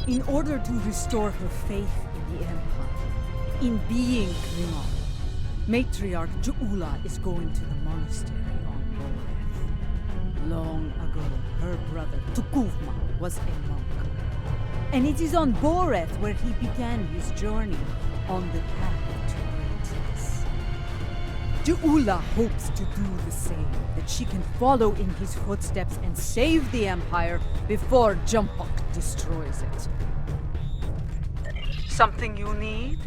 In order to restore her faith in the Empire, in being Klingon, Matriarch Ju'ula is going to the monastery on Boreth. Long ago, her brother Tukuvma was a monk. And it is on Boreth where he began his journey on the path to greatness. Ju'ula hopes to do the same, that she can follow in his footsteps and save the Empire before Jumpok destroys it. Something you need?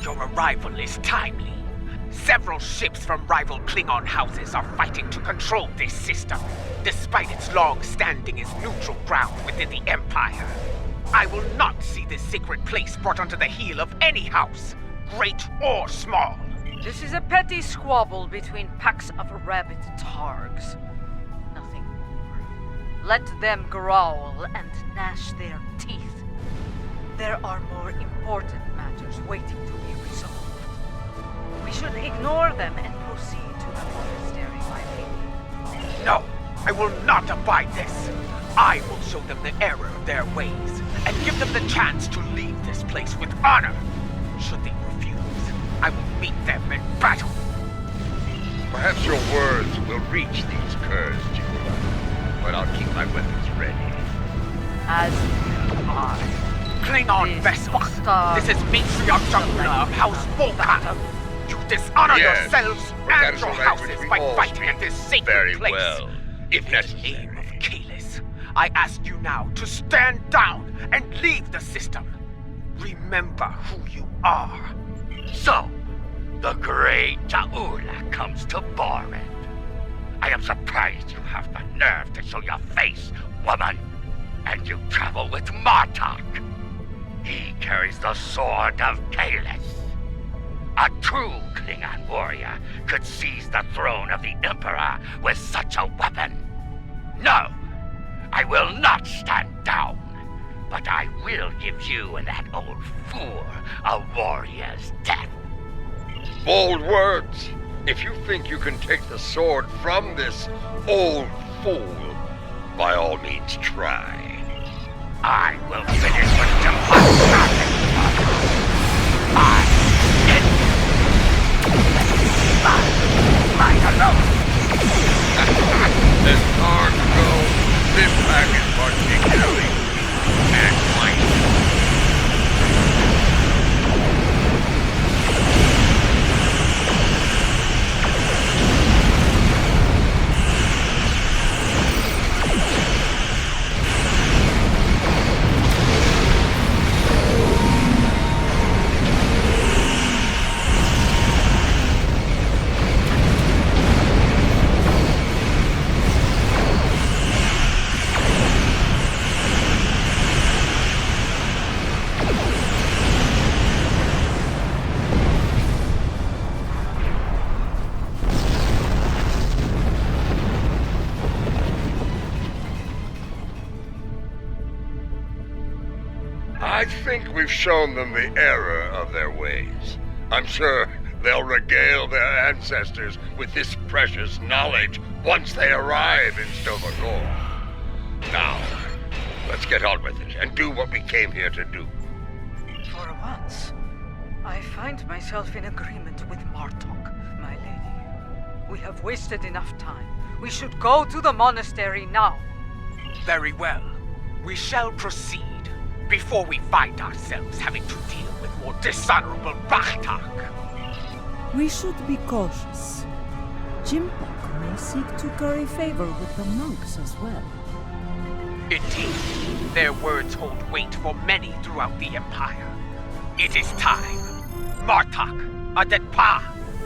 Your arrival is timely. Several ships from rival Klingon houses are fighting to control this system, despite its long standing as neutral ground within the Empire. I will not see this sacred place brought under the heel of any house, great or small. This is a petty squabble between packs of rabid targs. Nothing more. Let them growl and gnash their teeth. There are more important matters waiting to be resolved. We should ignore them and proceed to the monastery, my lady. No, I will not abide this. I will show them the error of their ways, and give them the chance to leave this place with honor. Should they refuse, I will meet them in battle. Perhaps your words will reach these curs, Ju'ula, but I'll keep my weapons ready. As you are. Klingon vessels. This is Matriarch Ju'ula of House Volcan. You dishonor yourselves and your houses by fighting at this sacred place. Very well, if necessary. In the name of Kalis, I ask you now to stand down and leave the system. Remember who you are. So, the great Ju'ula comes to Boreth. I am surprised you have the nerve to show your face, woman. And you travel with Martok. He carries the sword of Kalis. A true Klingon warrior could seize the throne of the Emperor with such a weapon. No, I will not stand down, but I will give you and that old fool a warrior's death. Bold words. If you think you can take the sword from this old fool, by all means try. I will finish with Jumpok. Light alone. As far go, this pack is particularly and mighty. I think we've shown them the error of their ways. I'm sure They'll regale their ancestors with this precious knowledge once they arrive in Stovagor. Now, let's get on with it and do what we came here to do. For once, I find myself in agreement with Martok, my lady. We have wasted enough time. We should go to the monastery now. Very well. We shall proceed before we find ourselves having to deal with more dishonorable Bachtak. We should be cautious. Jimpok may seek to curry favor with the monks as well. Indeed, their words hold weight for many throughout the Empire. It is time. Martok, Adetpa,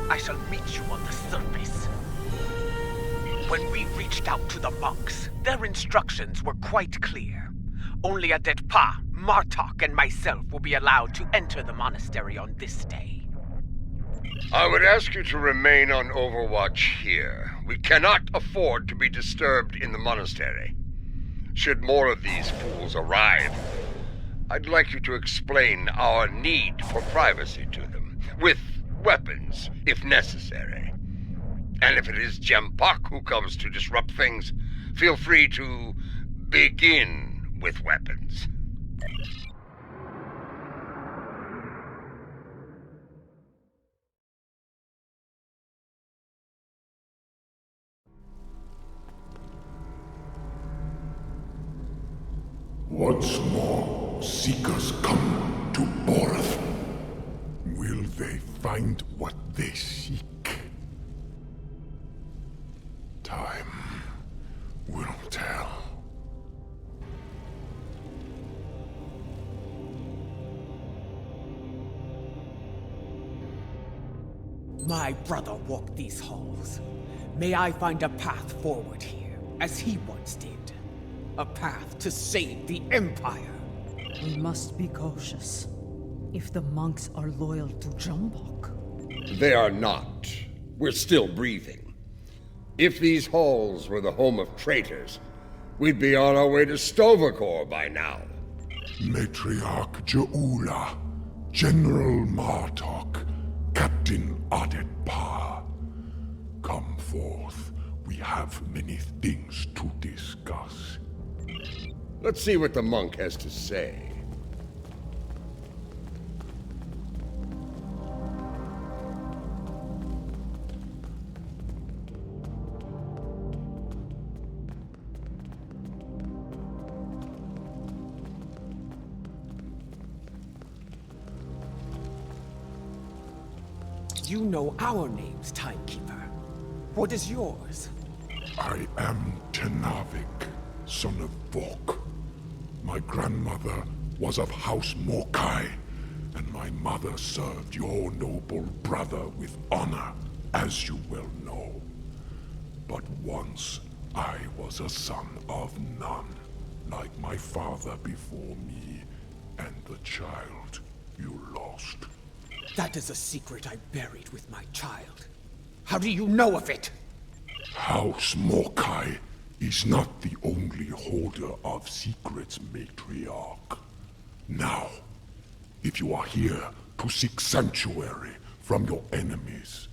I shall meet you on the surface. When we reached out to the monks, their instructions were quite clear. Only Adetpa, Martok, and myself will be allowed to enter the monastery on this day. I would ask you to remain on overwatch here. We cannot afford to be disturbed in the monastery. Should more of these fools arrive, I'd like you to explain our need for privacy to them, with weapons, if necessary. And if it is Jempok who comes to disrupt things, feel free to begin with weapons. Once more, seekers come to Borth. Will they find what they seek? Time will tell. My brother walked these halls. May I find a path forward here, as he once did. A path to save the Empire. We must be cautious. If the monks are loyal to Jumbok. They are not. We're still breathing. If these halls were the home of traitors, we'd be on our way to Stovagor by now. Matriarch Jeula, General Martok, Captain Adetpa. Come forth. We have many things to discuss. Let's see what the monk has to say. You know our names, Timekeeper. What is yours? I am Tenavik, son of Vok. My grandmother was of House Morkai, and my mother served your noble brother with honor, as you well know. But once I was a son of none, like my father before me, and the child you lost. That is a secret I buried with my child. How do you know of it? House Morkai is not the only holder of secrets, Matriarch. Now, if you are here to seek sanctuary from your enemies,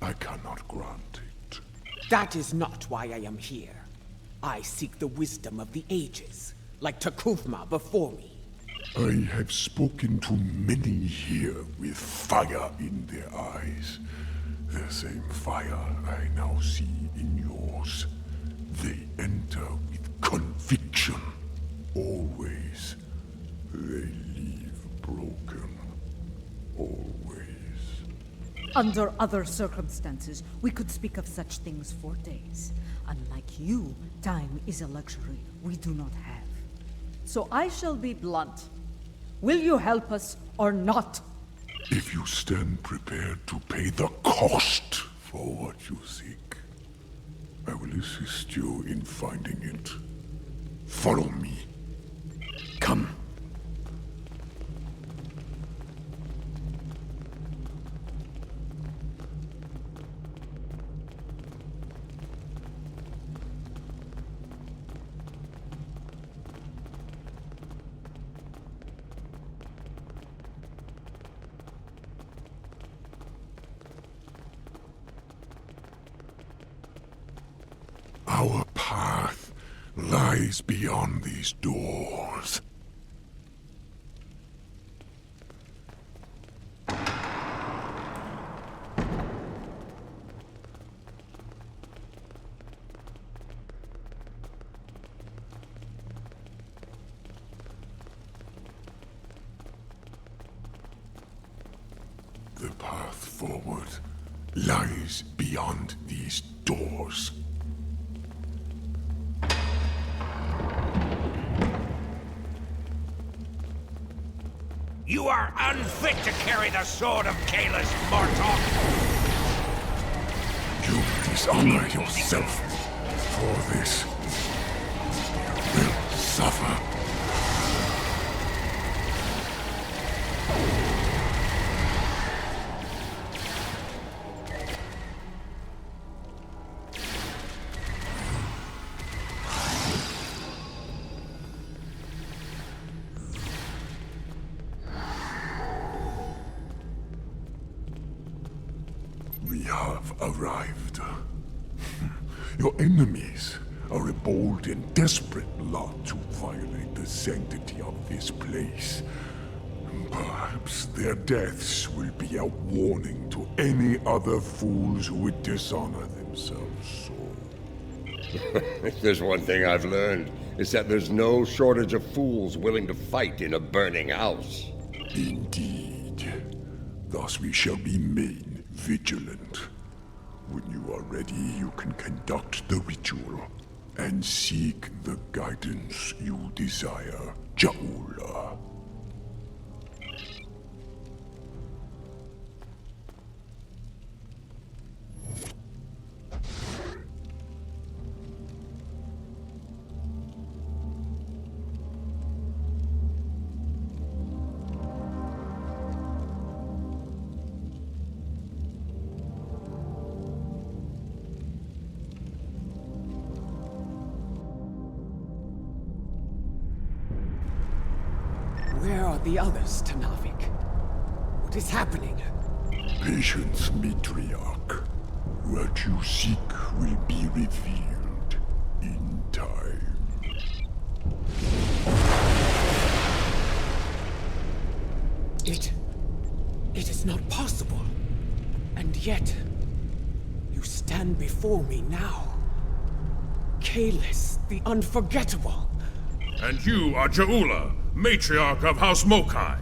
I cannot grant it. That is not why I am here. I seek the wisdom of the ages, like Takufma before me. I have spoken to many here with fire in their eyes. The same fire I now see in yours. They enter with conviction. Always. They leave broken. Always. Under other circumstances, we could speak of such things for days. Unlike you, time is a luxury we do not have. So I shall be blunt. Will you help us or not? If you stand prepared to pay the cost for what you seek, I will assist you in finding it. Follow me. Come. Our path lies beyond these doors. The path forward lies beyond these doors. You are unfit to carry the sword of Kalis, Mortal! You dishonor yourself. For this, you will suffer. We have arrived. Your enemies are a bold and desperate lot to violate the sanctity of this place. Perhaps their deaths will be a warning to any other fools who would dishonor themselves so. If there's one thing I've learned, it's that there's no shortage of fools willing to fight in a burning house. Indeed. Thus we shall remain vigilant. When you are ready, you can conduct the ritual and seek the guidance you desire, Jaula. Where are the others, Tanavik? What is happening? Patience, Matriarch. What you seek will be revealed in time. It is not possible. And yet, you stand before me now. Kalis, the Unforgettable. And you are Jaula, matriarch of House Mokai.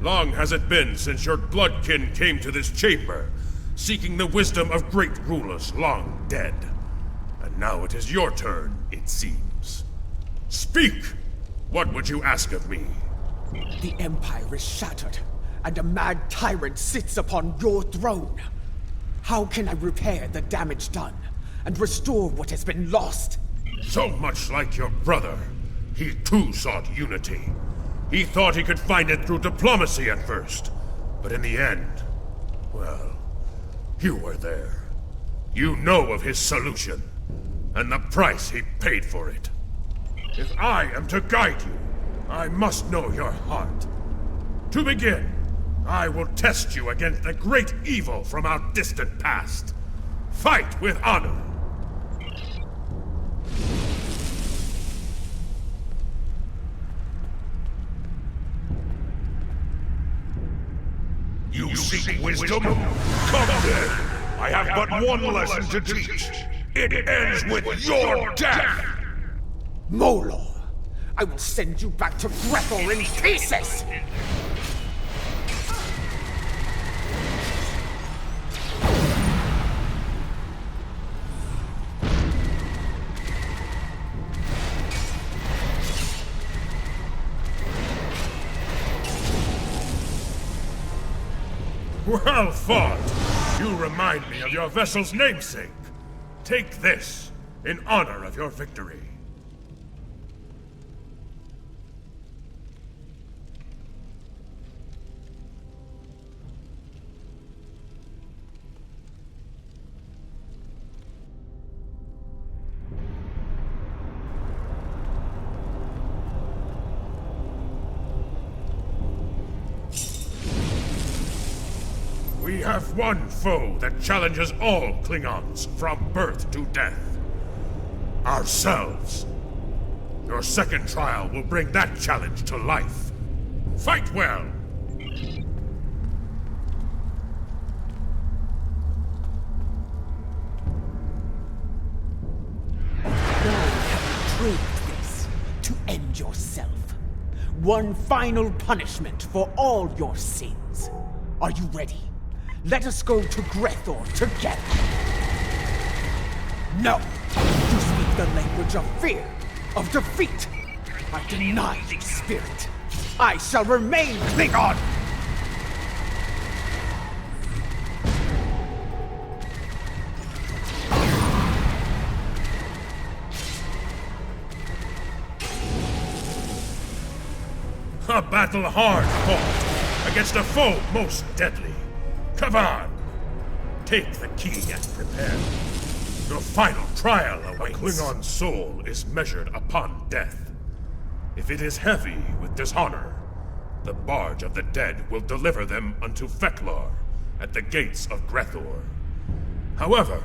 Long has it been since your bloodkin came to this chamber, seeking the wisdom of great rulers long dead. And now it is your turn, it seems. Speak! What would you ask of me? The Empire is shattered, and a mad tyrant sits upon your throne. How can I repair the damage done, and restore what has been lost? So much like your brother, he too sought unity. He thought he could find it through diplomacy at first, but in the end, well, you were there. You know of his solution, and the price he paid for it. If I am to guide you, I must know your heart. To begin, I will test you against the great evil from our distant past. Fight with honor. You seek wisdom? Come then! I have but one lesson to teach. It ends with your death! Molo, I will send you back to Greppel in pieces! Well fought! You remind me of your vessel's namesake. Take this, in honor of your victory. We have one foe that challenges all Klingons from birth to death. Ourselves. Your second trial will bring that challenge to life. Fight well! Trade this to end yourself. One final punishment for all your sins. Are you ready? Let us go to Grethor together. No! You speak the language of fear, of defeat. I deny the spirit. I shall remain Klingon! A battle hard fought against a foe most deadly. Come on! Take the key and prepare. Your final trial awaits. A Klingon soul is measured upon death. If it is heavy with dishonor, the barge of the dead will deliver them unto Feklar at the gates of Grethor. However,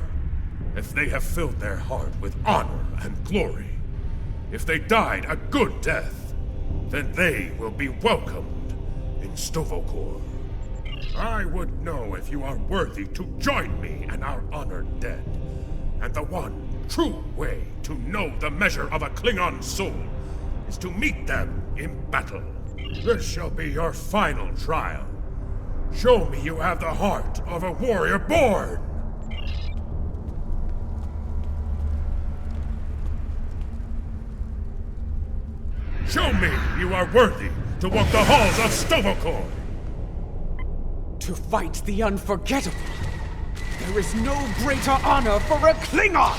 if they have filled their heart with honor and glory, if they died a good death, then they will be welcomed in Stovokor. I would know if you are worthy to join me and our honored dead. And the one true way to know the measure of a Klingon soul is to meet them in battle. This shall be your final trial. Show me you have the heart of a warrior born! Show me you are worthy to walk the halls of Stovokor! To fight the unforgettable, there is no greater honor for a Klingon!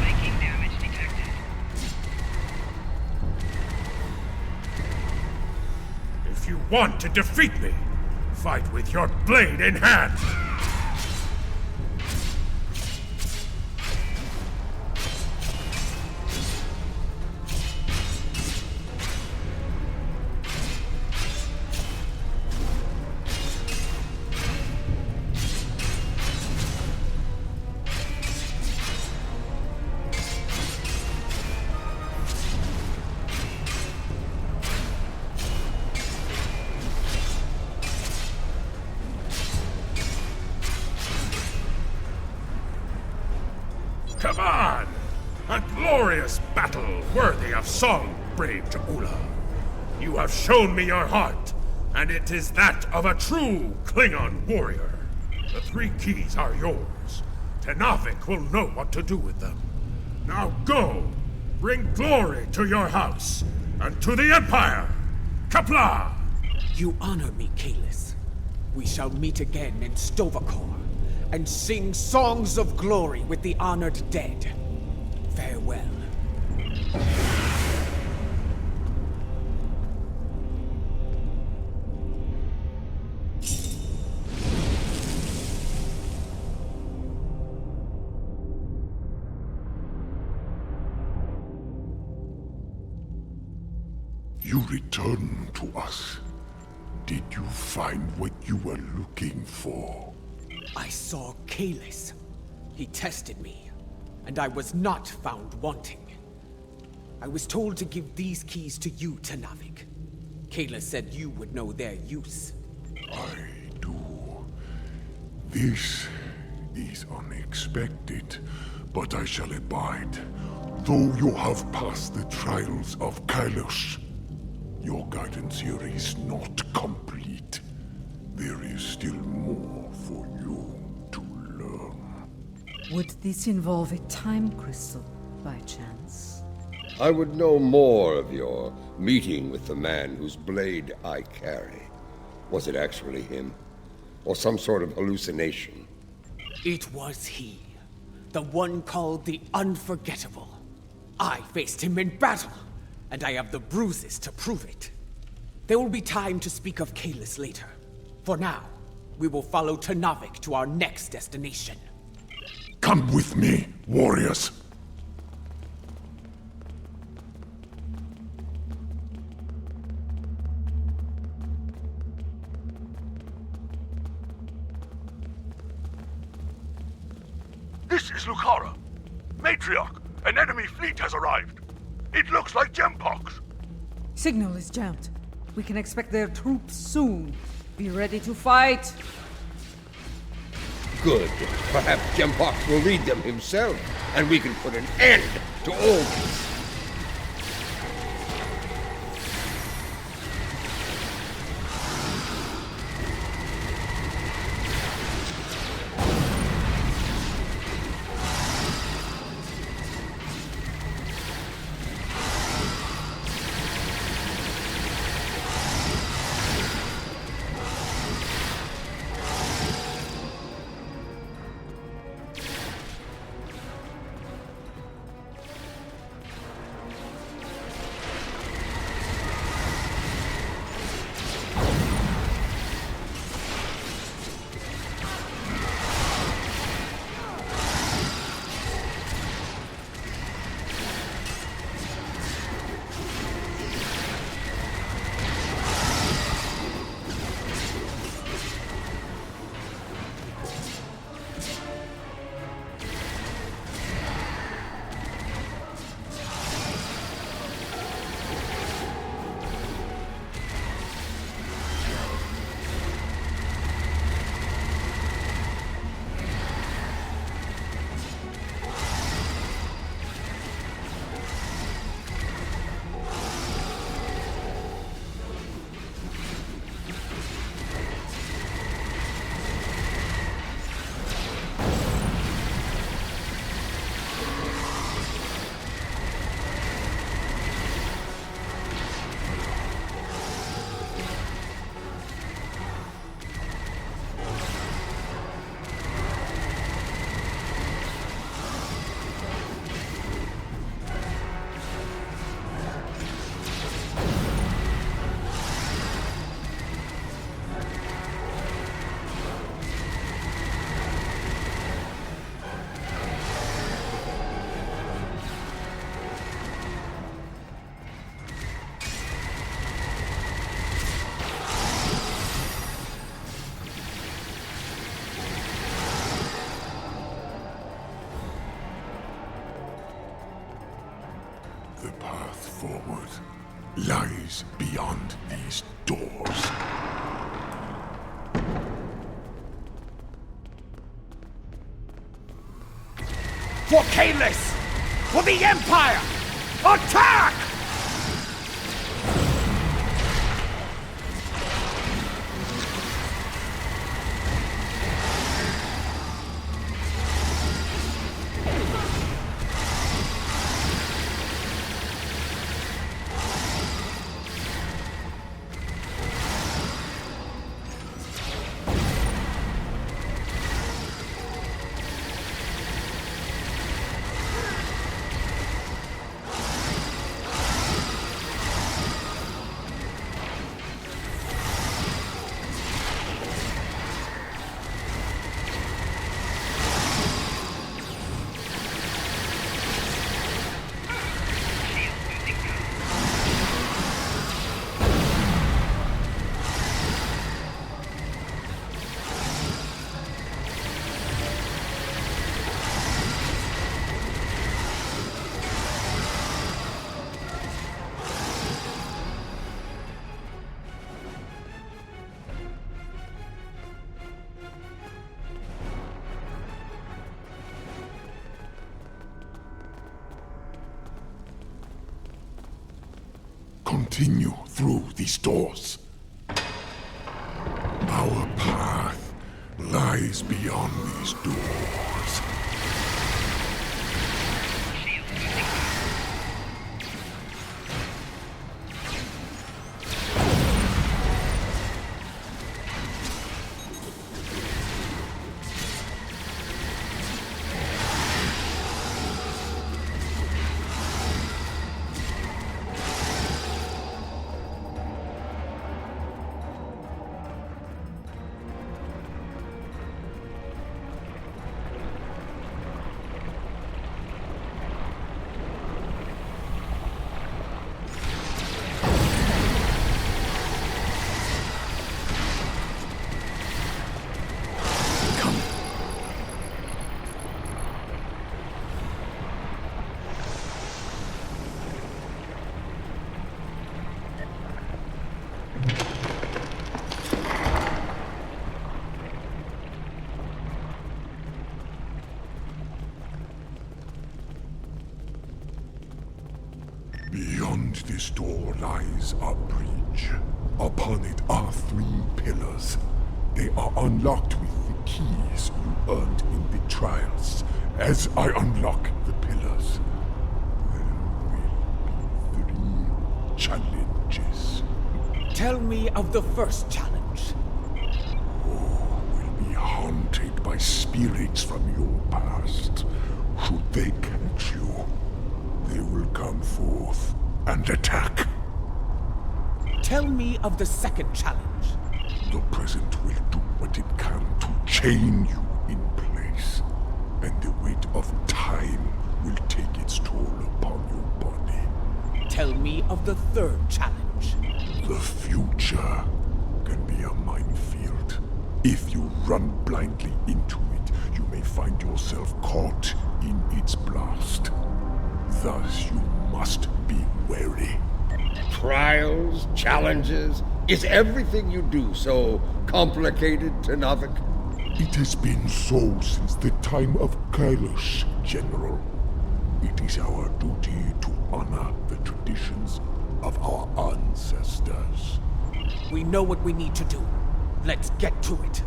Making damage detected. If you want to defeat me, fight with your blade in hand! Come on! A glorious battle worthy of song, brave Ja'ula. You have shown me your heart, and it is that of a true Klingon warrior. The 3 keys are yours. Tenavik will know what to do with them. Now go! Bring glory to your house, and to the Empire! Kapla! You honor me, Kalis. We shall meet again in Stovokor, and sing songs of glory with the honored dead. Farewell. You returned to us. Did you find what you were looking for? I saw Kalis. He tested me, and I was not found wanting. I was told to give these keys to you, Tenavik. Kalis said you would know their use. I do. This is unexpected, but I shall abide. Though you have passed the trials of Kalos, your guidance here is not complete. There is still more for you to learn. Would this involve a time crystal, by chance? I would know more of your meeting with the man whose blade I carry. Was it actually him? Or some sort of hallucination? It was he. The one called the Unforgettable. I faced him in battle, and I have the bruises to prove it. There will be time to speak of Kalis later. For now, we will follow Tenavik to our next destination. Come with me, warriors. This is Lucara. Matriarch, An enemy fleet has arrived. It looks like Gempox. Signal is jammed. We can expect their troops soon. Be ready to fight. Good. Perhaps Gempox will lead them himself, and we can put an end to all this. The path forward lies beyond these doors. For Kalis! For the Empire! Attack! Continue through these doors. Our path lies beyond these doors. Beyond this door lies a bridge. Upon it are 3 pillars. They are unlocked with the keys you earned in the trials. As I unlock the pillars, there will be 3 challenges. Tell me of the first challenge. Will be haunted by spirits from your past. Should they catch you, they will come forth and attack. Tell me of the second challenge. The present will do what it can to chain you in place, and the weight of time will take its toll upon your body. Tell me of the third challenge. The future can be a minefield. If you run blindly into it, you may find yourself caught in its blast. Thus, you must be wary. Trials, challenges, is everything you do so complicated, Tenavik? It has been so since the time of Kailash, General. It is our duty to honor the traditions of our ancestors. We know what we need to do. Let's get to it.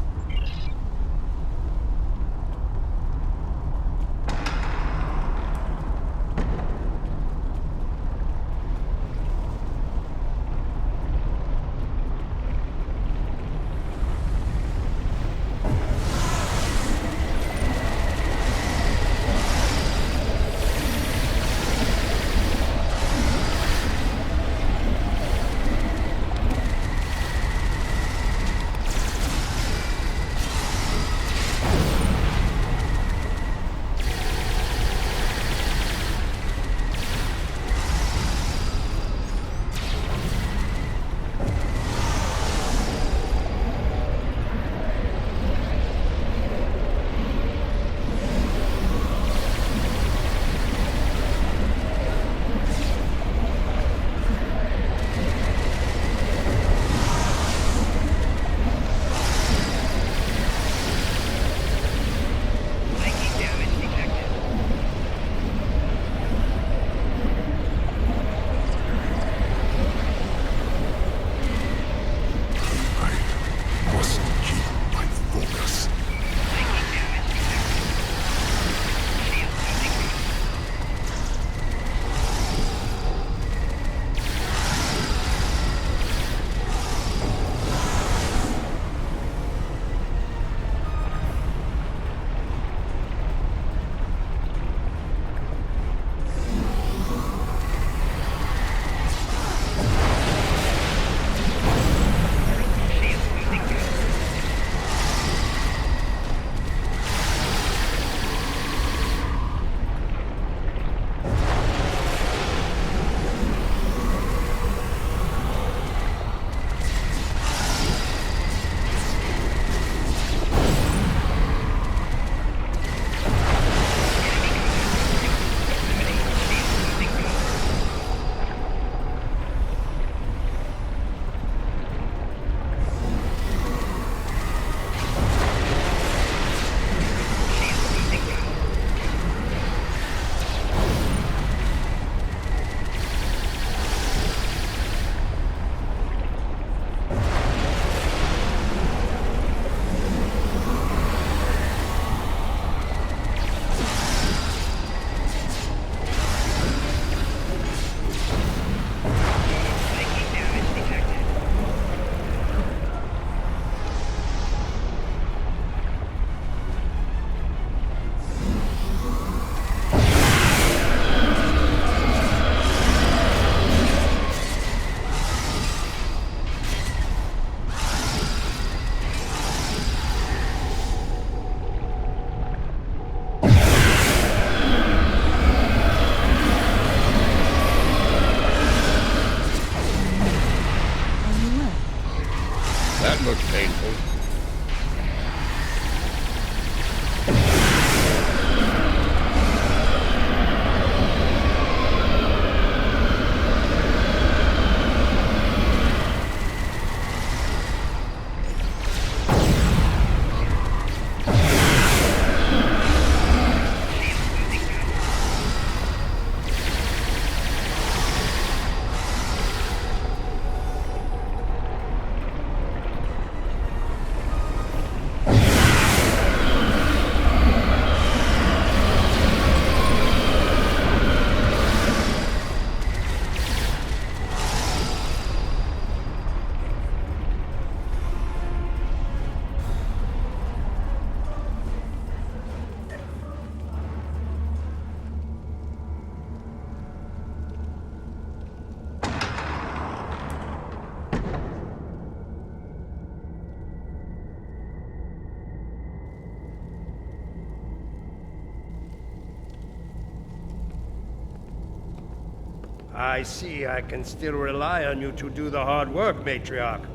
I see I can still rely on you to do the hard work, Matriarch,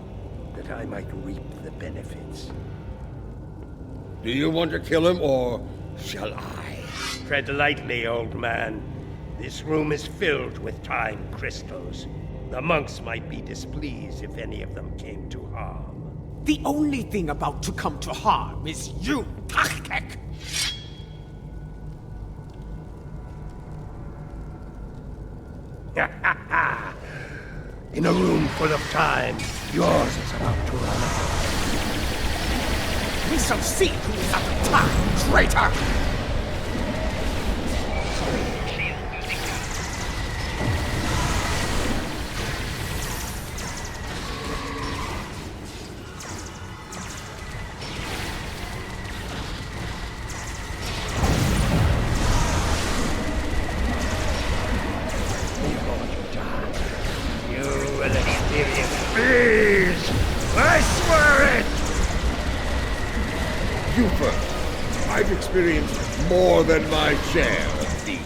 that I might reap the benefits. Do you want to kill him, or shall I? Tread lightly, old man. This room is filled with time crystals. The monks might be displeased if any of them came to harm. The only thing about to come to harm is you, Tachtek! In a room full of time, yours is about to run out. We shall see who is at the time, traitor! Please! I swear it! You first. I've experienced more than my share of these.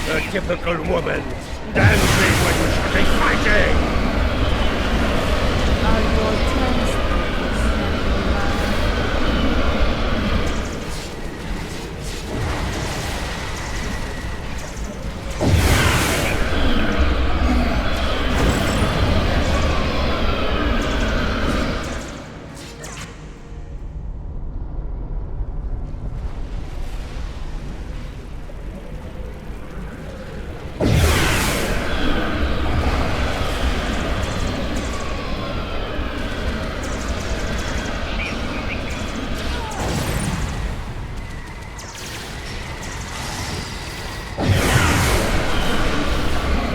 A typical woman, dancing when you should be fighting! Are your transcripts?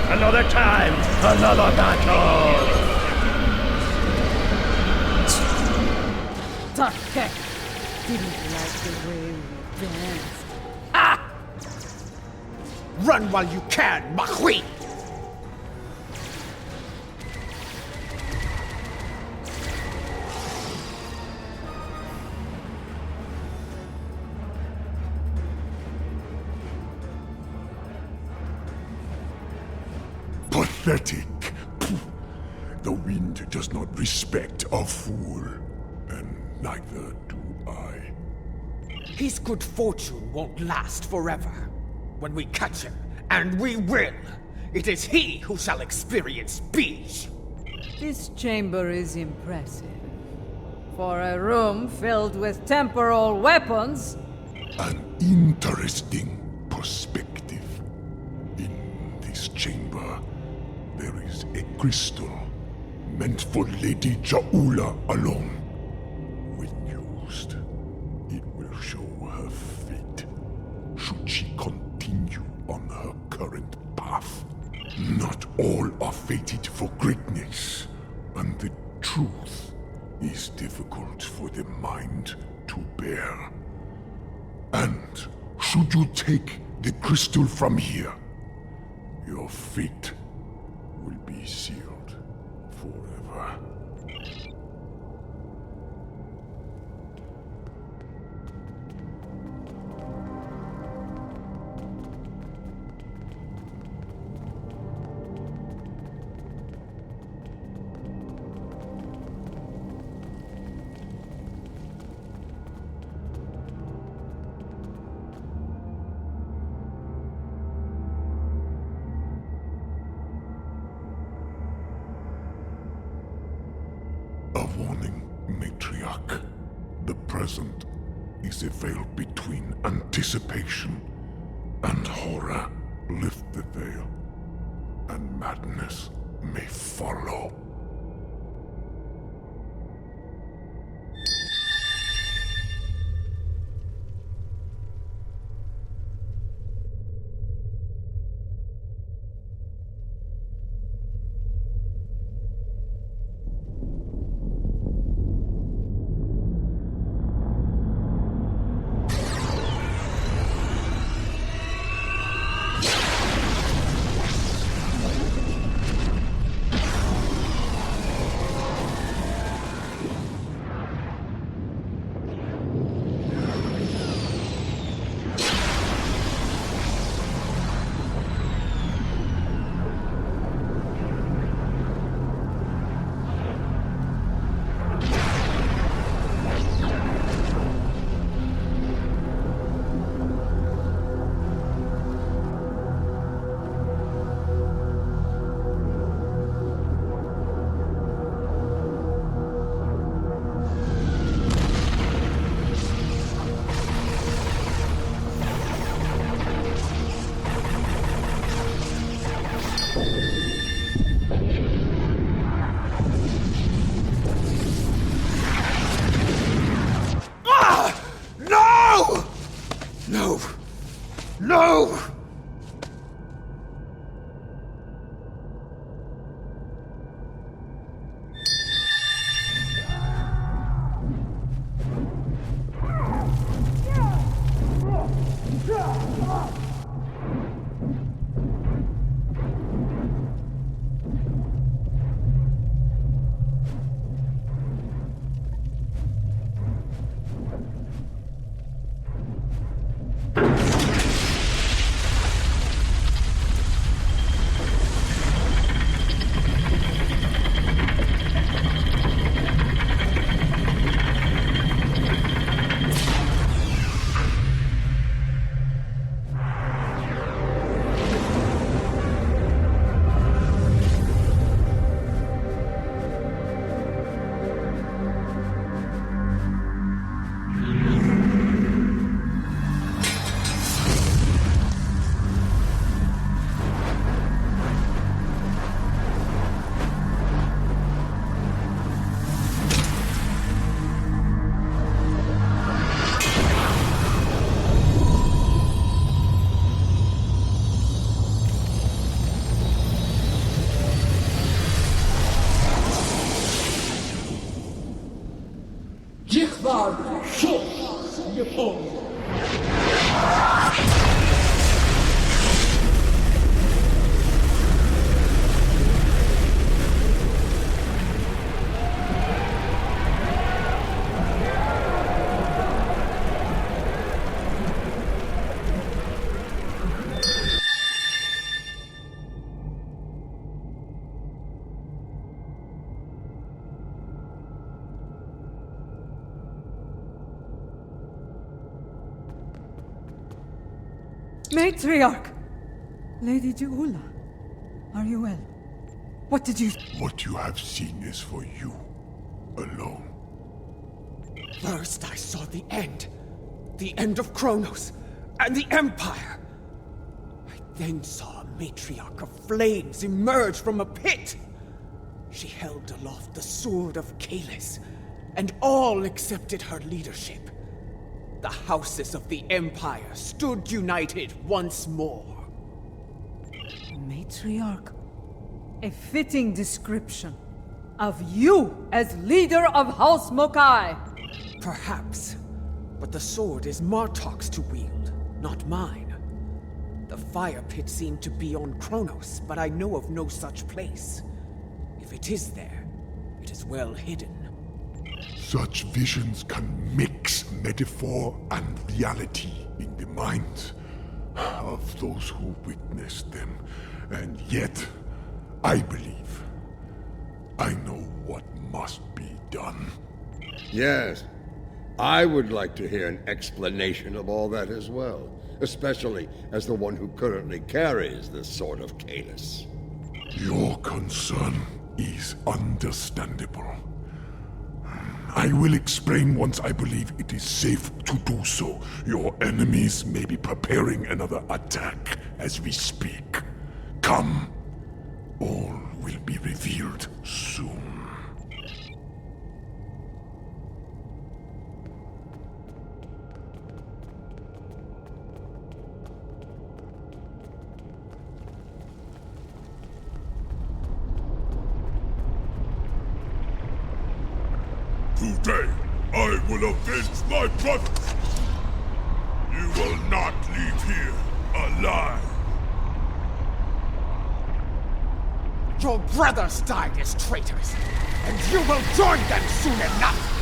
Another time, another battle! Tachtek didn't like the way we danced. Run while you can, Mahri! Pathetic. The wind does not respect a fool, and neither do I. His good fortune won't last forever. When we catch him, and we will, it is he who shall experience peace. This chamber is impressive. For a room filled with temporal weapons, An interesting perspective. In this chamber, there is a crystal meant for Lady Jaula alone. When used, it will show her fate, should she continue on her current path. Not all are fated for greatness, and the truth is difficult for the mind to bear. And should you take the crystal from here, your fate will be sealed forever. A warning, Matriarch. The present is a veil between anticipation and horror. Lift the veil, and madness may follow. before me. Matriarch! Lady Juula, are you well? What did you... What you have seen is for you alone. First I saw the end of Kronos, and the Empire. I then saw a matriarch of flames emerge from a pit. She held aloft the sword of Kalis, and all accepted her leadership. The houses of the Empire stood united once more. Matriarch? A fitting description of you as leader of House Mokai. Perhaps, but the sword is Martok's to wield, not mine. The fire pit seemed to be on Kronos, but I know of no such place. If it is there, it is well hidden. Such visions can mix metaphor and reality in the minds of those who witnessed them. And yet, I believe I know what must be done. Yes. I would like to hear an explanation of all that as well, especially as the one who currently carries the Sword of Kalis. Your concern is understandable. I will explain once I believe it is safe to do so. Your enemies may be preparing another attack as we speak. Come. All will be revealed soon. Today, I will avenge my brothers! You will not leave here alive! Your brothers died as traitors, and you will join them soon enough!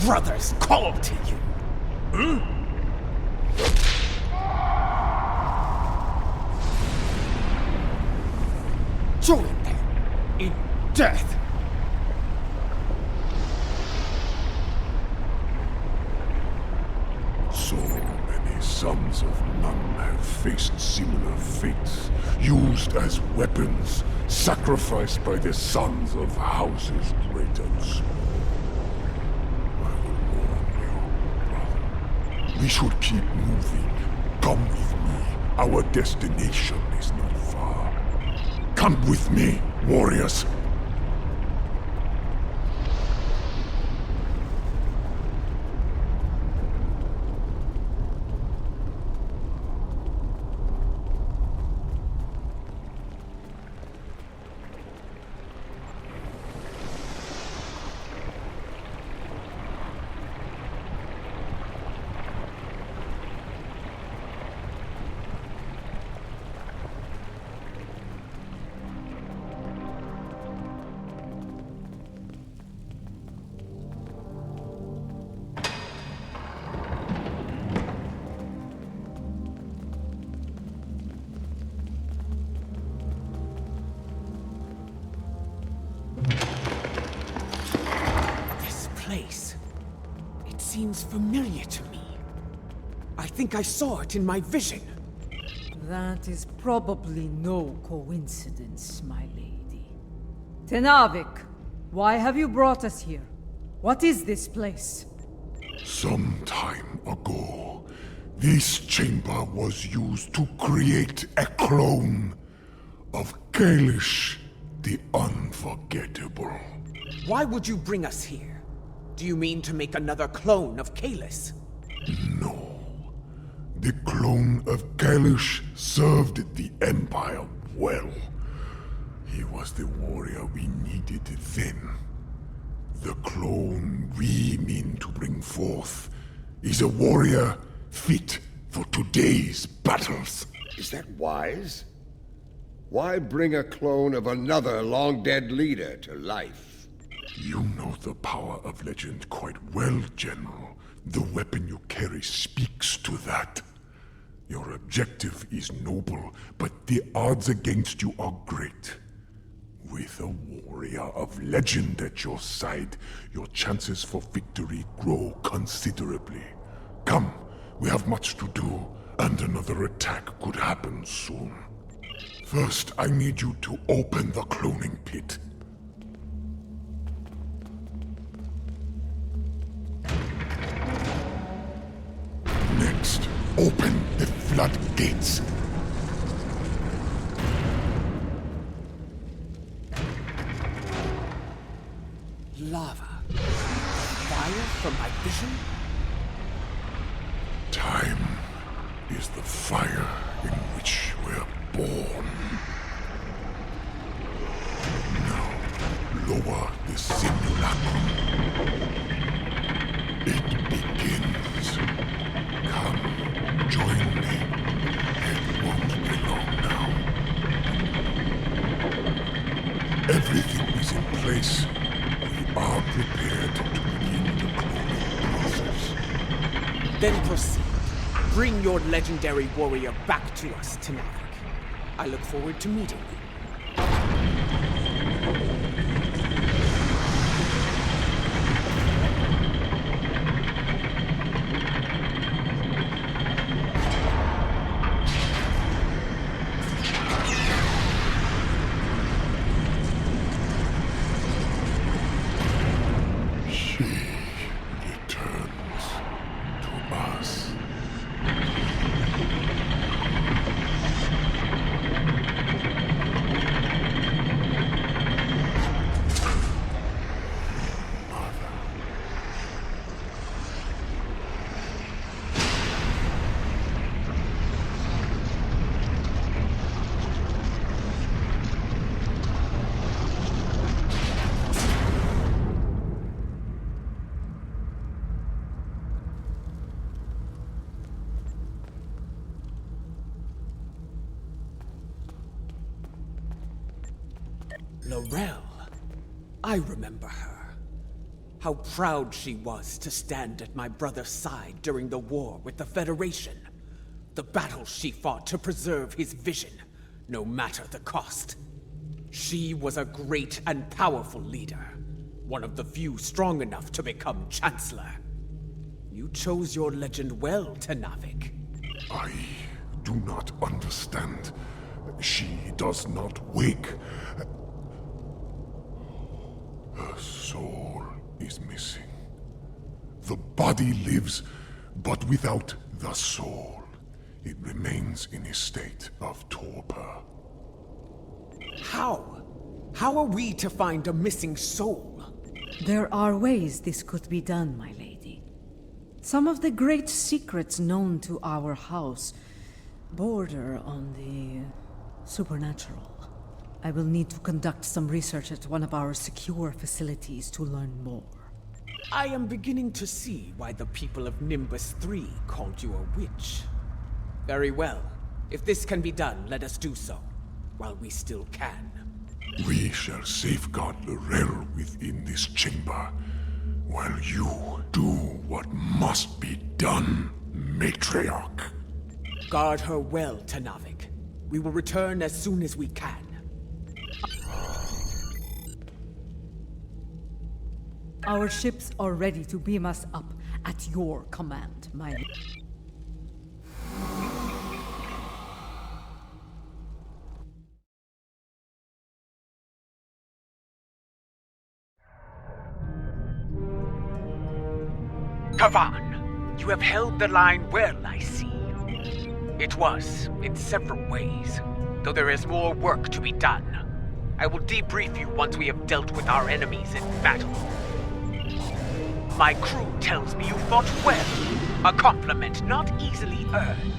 Brothers call to you. Join them in death. sons of none have faced similar fates, used as weapons, sacrificed by the sons of houses great and small. I will warn you, brother. We should keep moving. Come with me. Our destination is not far. Come with me, warriors. It seems familiar to me. I think I saw it in my vision. That is probably no coincidence, my lady. Tenavik, why have you brought us here? What is this place? Some time ago, this chamber was used to create a clone of Kalish the Unforgettable. Why would you bring us here? Do you mean to make another clone of Kalis? No. The clone of Kalish served the Empire well. He was the warrior we needed then. The clone we mean to bring forth is a warrior fit for today's battles. Is that wise? Why bring a clone of another long-dead leader to life? You know the power of legend quite well, General. The weapon you carry speaks to that. Your objective is noble, but the odds against you are great. With a warrior of legend at your side, your chances for victory grow considerably. Come, we have much to do, and another attack could happen soon. First, I need you to open the cloning pit. Next, open the floodgates. Lava. Fire from my vision? Time is the fire in which we're born. Now, lower the simulacrum. It begins. Come, join me. It won't be long now. Everything is in place. We are prepared to begin the cloning process. Then proceed. Bring your legendary warrior back to us, Tenavik. I look forward to meeting you. Laurel. I remember her. How proud she was to stand at my brother's side during the war with the Federation. The battles she fought to preserve his vision, no matter the cost. She was a great and powerful leader. One of the few strong enough to become Chancellor. You chose your legend well, Tenavik. I do not understand. She does not wake. Her soul is missing. The body lives, but without the soul. It remains in a state of torpor. How? How are we to find a missing soul? There are ways this could be done, my lady. Some of the great secrets known to our house border on the supernatural. I will need to conduct some research at one of our secure facilities to learn more. I am beginning to see why the people of Nimbus 3 called you a witch. Very well. If this can be done, let us do so, while we still can. We shall safeguard Lorel within this chamber, while you do what must be done, Matriarch. Guard her well, Tanavik. We will return as soon as we can. Our ships are ready to beam us up at your command, my lady. Kavan, you have held the line well, I see. It was, in several ways, though there is more work to be done. I will debrief you once we have dealt with our enemies in battle. My crew tells me you fought well, a compliment not easily earned.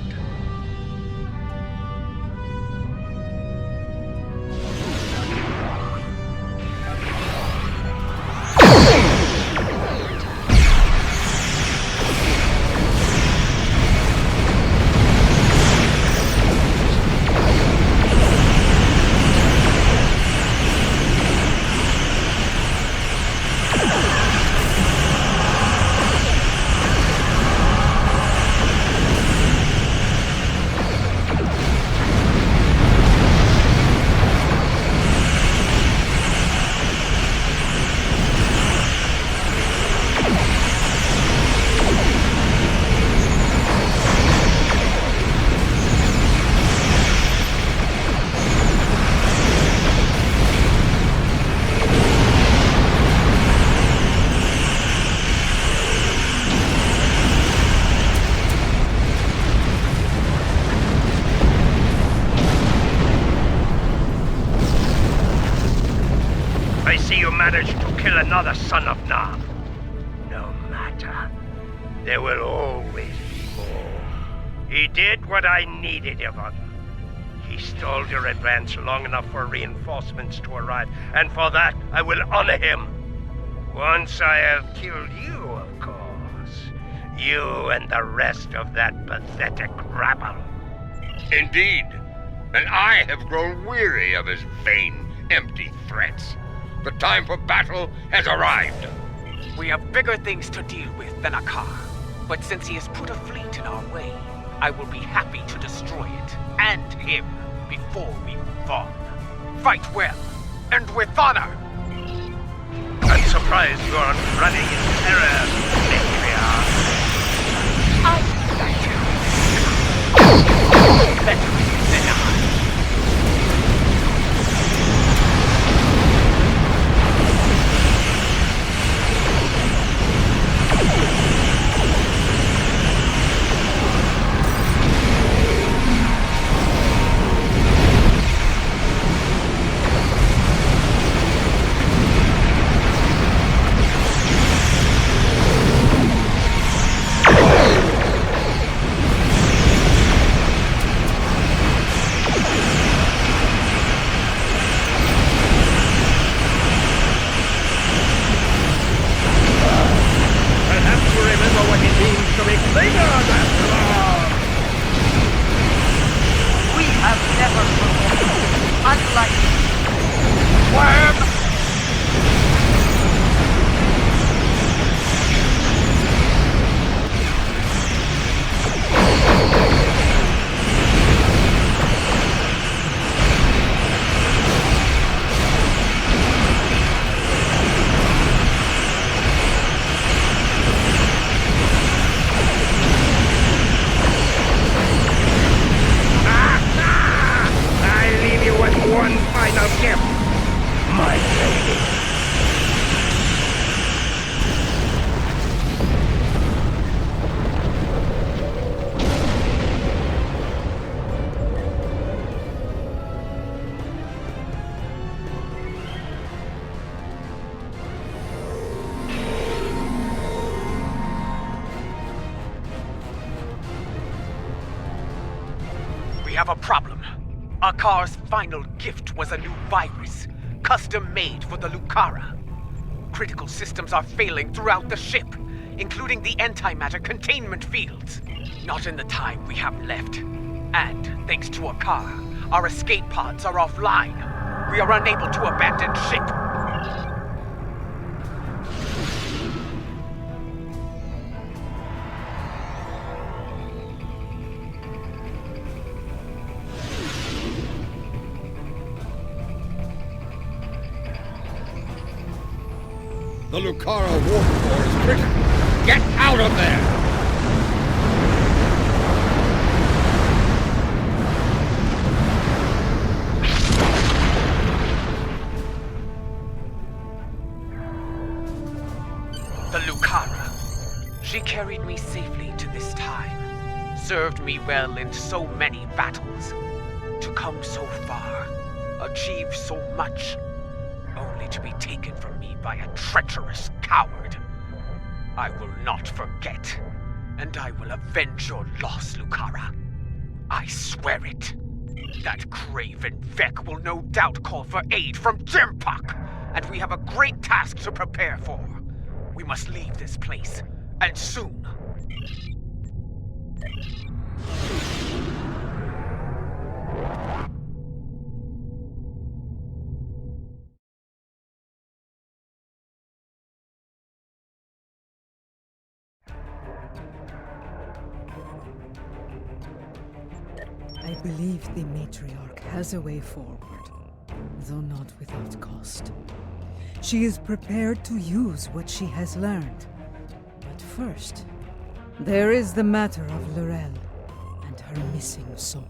Managed to kill another son of Nam. No matter. There will always be more. He did what I needed of him. He stalled your advance long enough for reinforcements to arrive, and for that I will honor him. Once I have killed you, of course. You and the rest of that pathetic rabble. Indeed. And I have grown weary of his vain, empty threats. The time for battle has arrived. We have bigger things to deal with than a car. But since he has put a fleet in our way, I will be happy to destroy it, and him, before we move on. Fight well, and with honor! I'm surprised you aren't running in terror, Matriarch. I like you. Better than I. final gift. My lady. We have a problem. Akar's final gift was a new virus, custom made for the Lucara. Critical systems are failing throughout the ship, including the antimatter containment fields. Not in the time we have left. And, thanks to Akar, our escape pods are offline. We are unable to abandon ship. The Lucara warp core is critical. Get out of there! The Lucara. She carried me safely to this time. Served me well in so many battles. To come so far. Achieve so much. Only to be taken from me by a treacherous coward. I will not forget, and I will avenge your loss, Lucara. I swear it. That craven Vec will no doubt call for aid from Jimpak, and we have a great task to prepare for. We must leave this place, and soon. I believe the matriarch has a way forward, though not without cost. She is prepared to use what she has learned. But first, there is the matter of Lorel and her missing soul.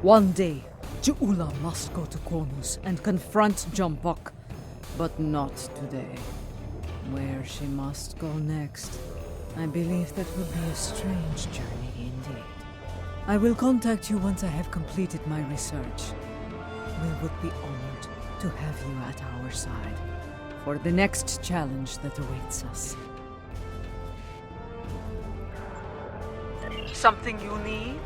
One day, Ju'ula must go to Konus and confront Jumpok, but not today. Where she must go next, I believe that will be a strange journey indeed. I will contact you once I have completed my research. We would be honored to have you at our side for the next challenge that awaits us. Something you need?